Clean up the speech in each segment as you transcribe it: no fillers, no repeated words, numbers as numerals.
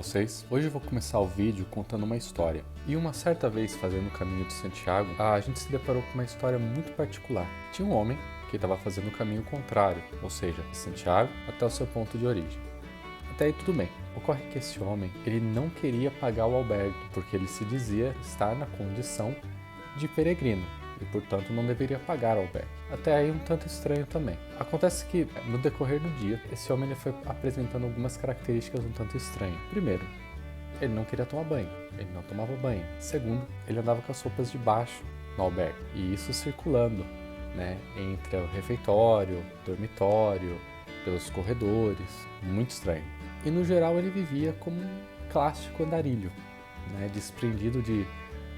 vocês? Hoje eu vou começar o vídeo contando uma história. E uma certa vez, fazendo o caminho de Santiago, a gente se deparou com uma história muito particular. Tinha um homem que estava fazendo o caminho contrário, ou seja, de Santiago até o seu ponto de origem. Até aí tudo bem. Ocorre que esse homem, ele não queria pagar o albergue, porque ele se dizia estar na condição de peregrino e, portanto, não deveria pagar o albergue. Até aí um tanto estranho também. Acontece que, no decorrer do dia, esse homem ele foi apresentando algumas características um tanto estranhas. Primeiro, ele não queria tomar banho, ele não tomava banho. Segundo, ele andava com as roupas de baixo no albergue, e isso circulando, entre o refeitório, dormitório, pelos corredores, muito estranho. E no geral ele vivia como um clássico andarilho, desprendido de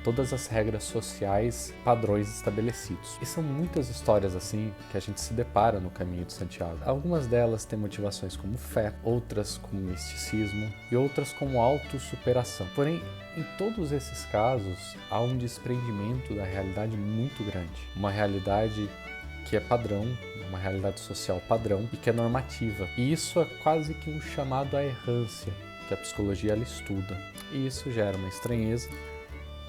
todas as regras sociais, padrões estabelecidos. E são muitas histórias assim que a gente se depara no caminho de Santiago. Algumas delas têm motivações como fé, outras como misticismo e outras como autossuperação. Porém, em todos esses casos, há um desprendimento da realidade muito grande. Uma realidade que é padrão, uma realidade social padrão e que é normativa. E isso é quase que um chamado à errância, que a psicologia ela estuda. E isso gera uma estranheza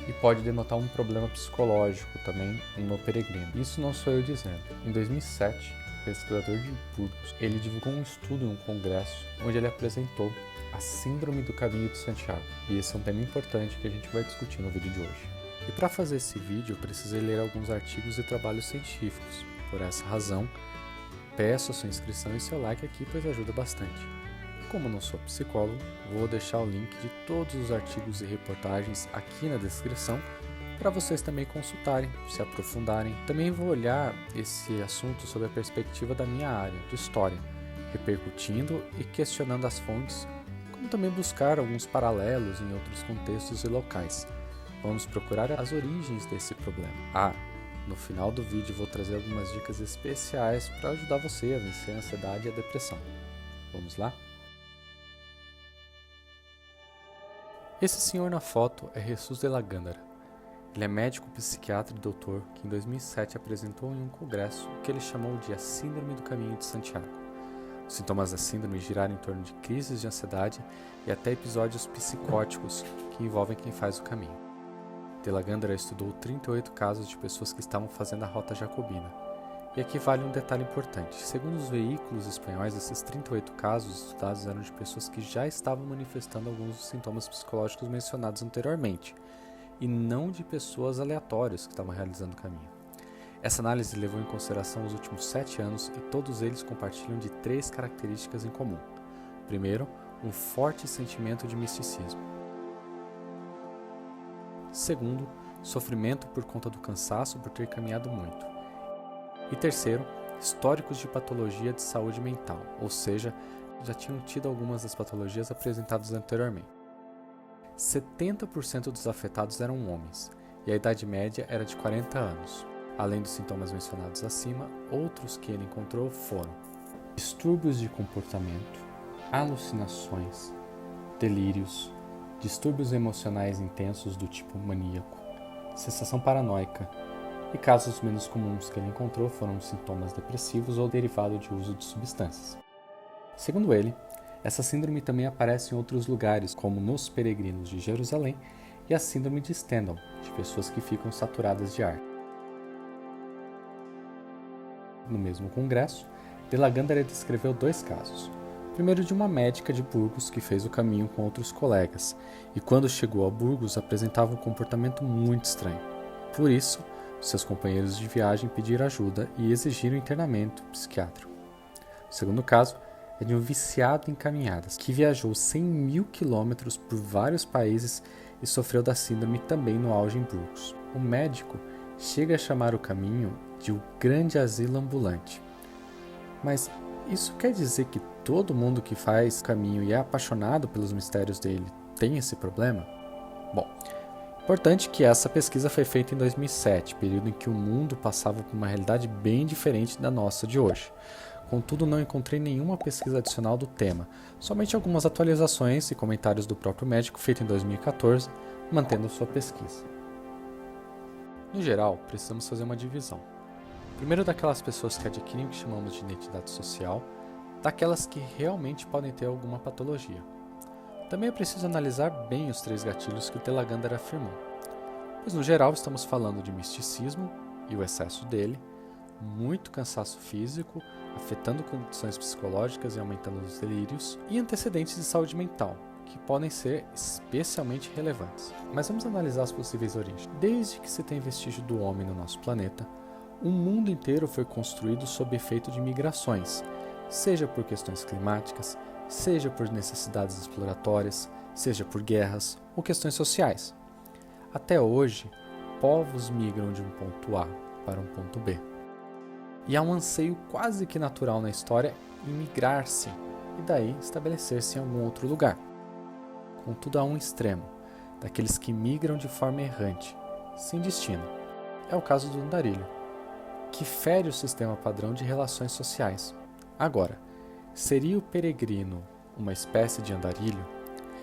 e pode denotar um problema psicológico também no peregrino. Isso não sou eu dizendo. Em 2007, o pesquisador de Burgos, ele divulgou um estudo em um congresso onde ele apresentou a Síndrome do Caminho de Santiago. E esse é um tema importante que a gente vai discutir no vídeo de hoje. E para fazer esse vídeo, eu precisei ler alguns artigos e trabalhos científicos. Por essa razão, peço a sua inscrição e seu like aqui, pois ajuda bastante. Como não sou psicólogo, vou deixar o link de todos os artigos e reportagens aqui na descrição para vocês também consultarem, se aprofundarem. Também vou olhar esse assunto sob a perspectiva da minha área, de história, repercutindo e questionando as fontes, como também buscar alguns paralelos em outros contextos e locais. Vamos procurar as origens desse problema. No final do vídeo vou trazer algumas dicas especiais para ajudar você a vencer a ansiedade e a depressão. Vamos lá? Esse senhor na foto é Jesus de la Gándara. Ele é médico, psiquiatra e doutor que em 2007 apresentou em um congresso o que ele chamou de a Síndrome do Caminho de Santiago. Os sintomas da síndrome giraram em torno de crises de ansiedade e até episódios psicóticos que envolvem quem faz o caminho. De la Gándara estudou 38 casos de pessoas que estavam fazendo a rota jacobina. E aqui vale um detalhe importante. Segundo os veículos espanhóis, esses 38 casos estudados eram de pessoas que já estavam manifestando alguns dos sintomas psicológicos mencionados anteriormente, e não de pessoas aleatórias que estavam realizando o caminho. Essa análise levou em consideração os últimos 7 anos e todos eles compartilham de 3 características em comum. Primeiro, um forte sentimento de misticismo. Segundo, sofrimento por conta do cansaço por ter caminhado muito. E terceiro, históricos de patologia de saúde mental, ou seja, já tinham tido algumas das patologias apresentadas anteriormente. 70% dos afetados eram homens, e a idade média era de 40 anos. Além dos sintomas mencionados acima, outros que ele encontrou foram distúrbios de comportamento, alucinações, delírios, distúrbios emocionais intensos do tipo maníaco, sensação paranoica, e casos menos comuns que ele encontrou foram sintomas depressivos ou derivado de uso de substâncias. Segundo ele, essa síndrome também aparece em outros lugares, como nos peregrinos de Jerusalém e a síndrome de Stendhal, de pessoas que ficam saturadas de ar. No mesmo congresso, de la Gándara descreveu 2 casos. O primeiro de uma médica de Burgos que fez o caminho com outros colegas, e quando chegou a Burgos apresentava um comportamento muito estranho. Por isso, seus companheiros de viagem pediram ajuda e exigiram internamento psiquiátrico. O segundo caso é de um viciado em caminhadas, que viajou 100.000 quilômetros por vários países e sofreu da síndrome também no auge em Burgos. O médico chega a chamar o caminho de o grande asilo ambulante. Mas isso quer dizer que todo mundo que faz caminho e é apaixonado pelos mistérios dele tem esse problema? Bom, importante que essa pesquisa foi feita em 2007, período em que o mundo passava por uma realidade bem diferente da nossa de hoje. Contudo, não encontrei nenhuma pesquisa adicional do tema, somente algumas atualizações e comentários do próprio médico feito em 2014, mantendo sua pesquisa. No geral, precisamos fazer uma divisão. Primeiro, daquelas pessoas que adquirem o que chamamos de identidade social, daquelas que realmente podem ter alguma patologia. Também é preciso analisar bem os 3 gatilhos que o Telagander afirmou, pois no geral estamos falando de misticismo e o excesso dele, muito cansaço físico, afetando condições psicológicas e aumentando os delírios, e antecedentes de saúde mental, que podem ser especialmente relevantes. Mas vamos analisar as possíveis origens. Desde que se tem vestígio do homem no nosso planeta, o mundo inteiro foi construído sob efeito de migrações, seja por questões climáticas, seja por necessidades exploratórias, seja por guerras ou questões sociais. Até hoje, povos migram de um ponto A para um ponto B. E há um anseio quase que natural na história em migrar-se e daí estabelecer-se em algum outro lugar. Contudo, há um extremo, daqueles que migram de forma errante, sem destino. É o caso do andarilho, que fere o sistema padrão de relações sociais. Agora, seria o peregrino uma espécie de andarilho?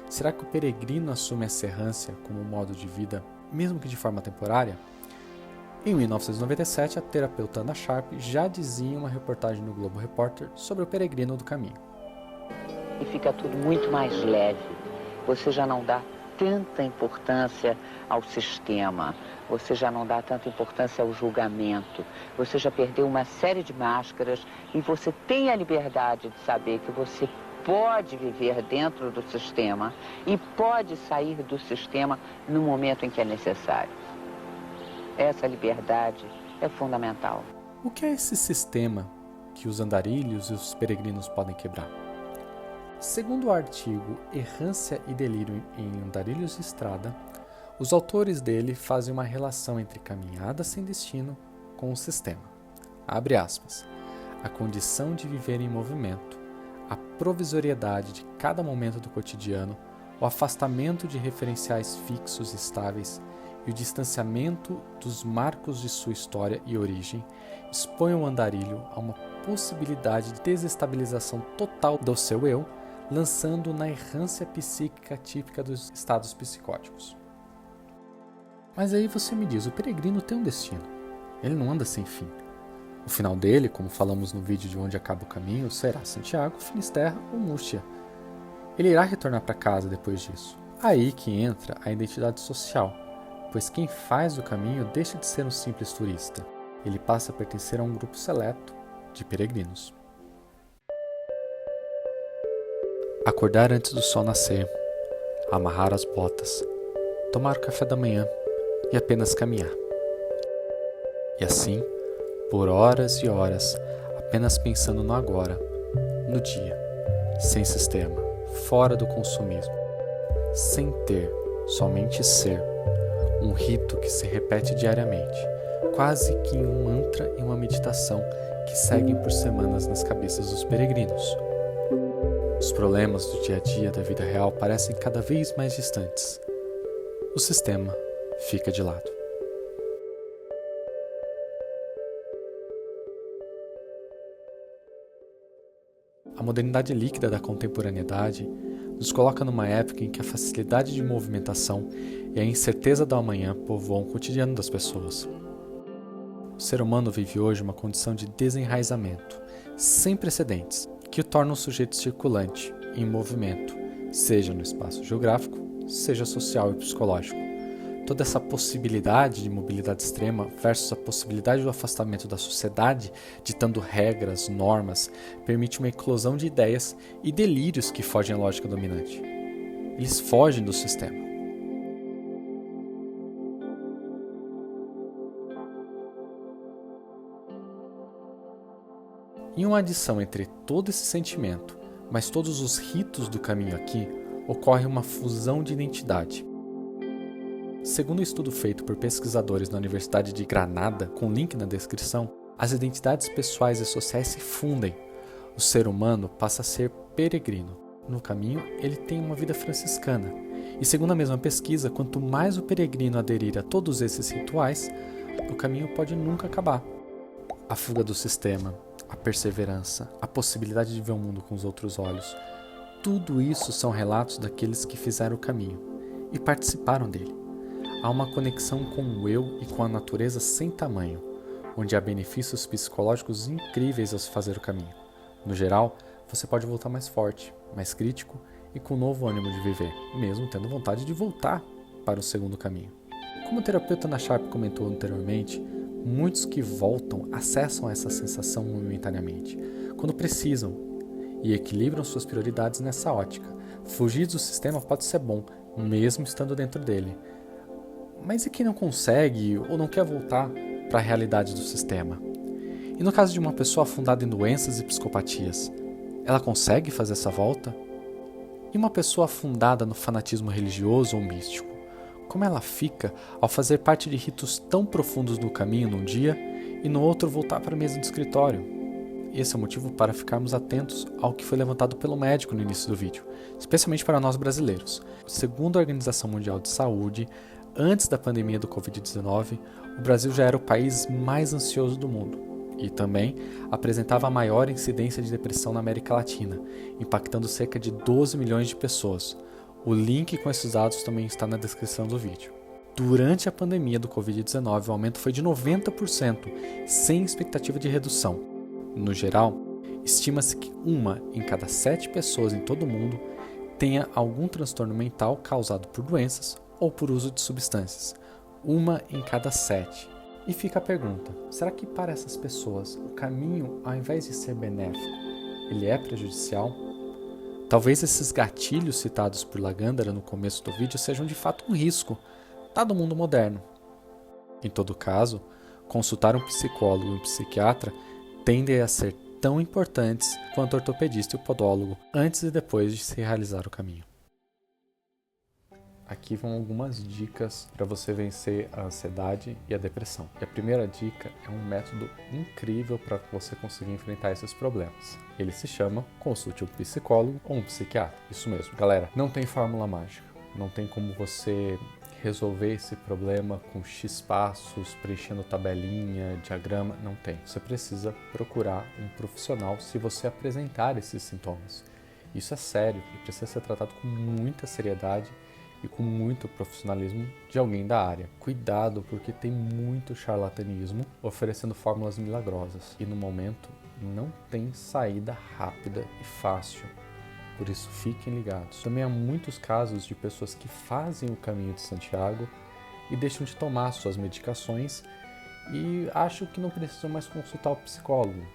Será que o peregrino assume essa errância como um modo de vida, mesmo que de forma temporária? Em 1997, a terapeuta Ana Sharp já dizia em uma reportagem no Globo Repórter sobre o peregrino do caminho. E fica tudo muito mais leve. Você já não dá tanta importância ao sistema, você já não dá tanta importância ao julgamento, você já perdeu uma série de máscaras e você tem a liberdade de saber que você pode viver dentro do sistema e pode sair do sistema no momento em que é necessário. Essa liberdade é fundamental. O que é esse sistema que os andarilhos e os peregrinos podem quebrar? Segundo o artigo Errância e Delírio em Andarilhos de Estrada, os autores dele fazem uma relação entre caminhada sem destino com o sistema. Abre aspas. A condição de viver em movimento, a provisoriedade de cada momento do cotidiano, o afastamento de referenciais fixos e estáveis e o distanciamento dos marcos de sua história e origem expõem o andarilho a uma possibilidade de desestabilização total do seu eu, lançando-o na errância psíquica típica dos estados psicóticos. Mas aí você me diz, o peregrino tem um destino. Ele não anda sem fim. O final dele, como falamos no vídeo de Onde Acaba o Caminho, será Santiago, Finisterra ou Múrcia. Ele irá retornar para casa depois disso. Aí que entra a identidade social, pois quem faz o caminho deixa de ser um simples turista. Ele passa a pertencer a um grupo seleto de peregrinos. Acordar antes do sol nascer, amarrar as botas, tomar o café da manhã e apenas caminhar. E assim, por horas e horas, apenas pensando no agora, no dia, sem sistema, fora do consumismo, sem ter, somente ser, um rito que se repete diariamente, quase que um mantra e uma meditação que seguem por semanas nas cabeças dos peregrinos. Os problemas do dia a dia da vida real parecem cada vez mais distantes. O sistema fica de lado. A modernidade líquida da contemporaneidade nos coloca numa época em que a facilidade de movimentação e a incerteza do amanhã povoam o cotidiano das pessoas. O ser humano vive hoje uma condição de desenraizamento, sem precedentes, que o torna um sujeito circulante, em movimento, seja no espaço geográfico, seja social e psicológico. Toda essa possibilidade de mobilidade extrema versus a possibilidade do afastamento da sociedade, ditando regras, normas, permite uma eclosão de ideias e delírios que fogem à lógica dominante. Eles fogem do sistema. Em uma adição entre todo esse sentimento, mas todos os ritos do caminho aqui, ocorre uma fusão de identidade. Segundo um estudo feito por pesquisadores na Universidade de Granada, com link na descrição, as identidades pessoais e sociais se fundem. O ser humano passa a ser peregrino. No caminho, ele tem uma vida franciscana. E segundo a mesma pesquisa, quanto mais o peregrino aderir a todos esses rituais, o caminho pode nunca acabar. A fuga do sistema, a perseverança, a possibilidade de ver o mundo com os outros olhos, tudo isso são relatos daqueles que fizeram o caminho e participaram dele. Há uma conexão com o eu e com a natureza sem tamanho, onde há benefícios psicológicos incríveis ao se fazer o caminho. No geral, você pode voltar mais forte, mais crítico e com novo ânimo de viver, mesmo tendo vontade de voltar para o segundo caminho. Como o terapeuta Ana Sharp comentou anteriormente, muitos que voltam acessam essa sensação momentaneamente, quando precisam, e equilibram suas prioridades nessa ótica. Fugir do sistema pode ser bom, mesmo estando dentro dele. Mas e quem não consegue ou não quer voltar para a realidade do sistema? E no caso de uma pessoa afundada em doenças e psicopatias, ela consegue fazer essa volta? E uma pessoa afundada no fanatismo religioso ou místico, como ela fica ao fazer parte de ritos tão profundos no caminho num dia e no outro voltar para a mesa do escritório? Esse é o motivo para ficarmos atentos ao que foi levantado pelo médico no início do vídeo, especialmente para nós brasileiros. Segundo a Organização Mundial de Saúde, antes da pandemia do Covid-19, o Brasil já era o país mais ansioso do mundo e também apresentava a maior incidência de depressão na América Latina, impactando cerca de 12 milhões de pessoas. O link com esses dados também está na descrição do vídeo. Durante a pandemia do Covid-19, o aumento foi de 90%, sem expectativa de redução. No geral, estima-se que 1 em cada 7 pessoas em todo o mundo tenha algum transtorno mental causado por doenças ou por uso de substâncias. 1 em cada 7. E fica a pergunta, será que para essas pessoas o caminho, ao invés de ser benéfico, ele é prejudicial? Talvez esses gatilhos citados por Lagandara no começo do vídeo sejam de fato um risco, dado o mundo moderno. Em todo caso, consultar um psicólogo e um psiquiatra tendem a ser tão importantes quanto o ortopedista e o podólogo, antes e depois de se realizar o caminho. Aqui vão algumas dicas para você vencer a ansiedade e a depressão. E a primeira dica é um método incrível para você conseguir enfrentar esses problemas. Ele se chama consulte um psicólogo ou um psiquiatra. Isso mesmo, galera, não tem fórmula mágica. Não tem como você resolver esse problema com X passos, preenchendo tabelinha, diagrama, não tem. Você precisa procurar um profissional se você apresentar esses sintomas. Isso é sério e precisa ser tratado com muita seriedade e com muito profissionalismo de alguém da área. Cuidado, porque tem muito charlatanismo oferecendo fórmulas milagrosas e no momento não tem saída rápida e fácil. Por isso fiquem ligados. Também há muitos casos de pessoas que fazem o caminho de Santiago e deixam de tomar suas medicações e acham que não precisam mais consultar o psicólogo.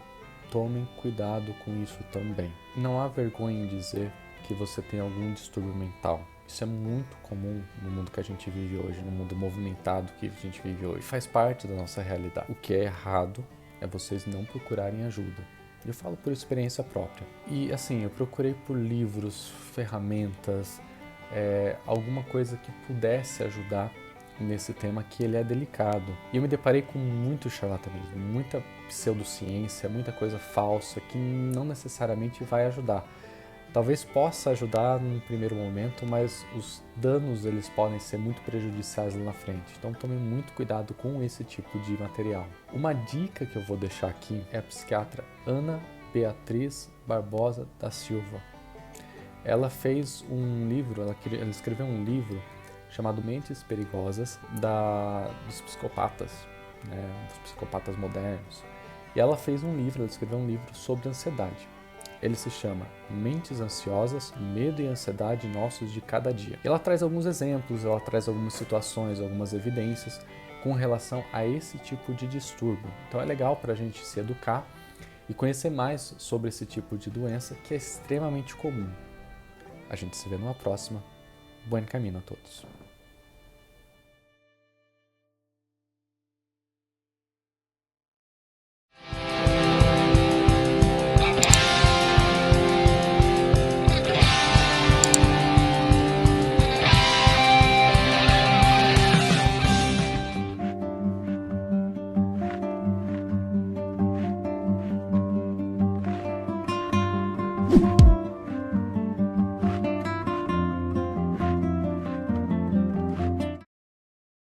Tomem cuidado com isso também. Não há vergonha em dizer que você tem algum distúrbio mental. Isso é muito comum no mundo que a gente vive hoje, no mundo movimentado que a gente vive hoje. Faz parte da nossa realidade. O que é errado é vocês não procurarem ajuda. Eu falo por experiência própria. E assim, eu procurei por livros, ferramentas, alguma coisa que pudesse ajudar nesse tema que ele é delicado. E eu me deparei com muito charlatanismo, muita pseudociência, muita coisa falsa que não necessariamente vai ajudar. Talvez possa ajudar num primeiro momento, mas os danos eles podem ser muito prejudiciais lá na frente. Então tome muito cuidado com esse tipo de material. Uma dica que eu vou deixar aqui é a psiquiatra Ana Beatriz Barbosa da Silva. Ela fez um livro, ela escreveu um livro chamado Mentes Perigosas dos psicopatas, dos psicopatas modernos. E ela escreveu um livro sobre ansiedade. Ele se chama Mentes Ansiosas, Medo e Ansiedade Nossos de Cada Dia. Ela traz alguns exemplos, ela traz algumas situações, algumas evidências com relação a esse tipo de distúrbio. Então é legal para a gente se educar e conhecer mais sobre esse tipo de doença que é extremamente comum. A gente se vê numa próxima. Bom caminho a todos.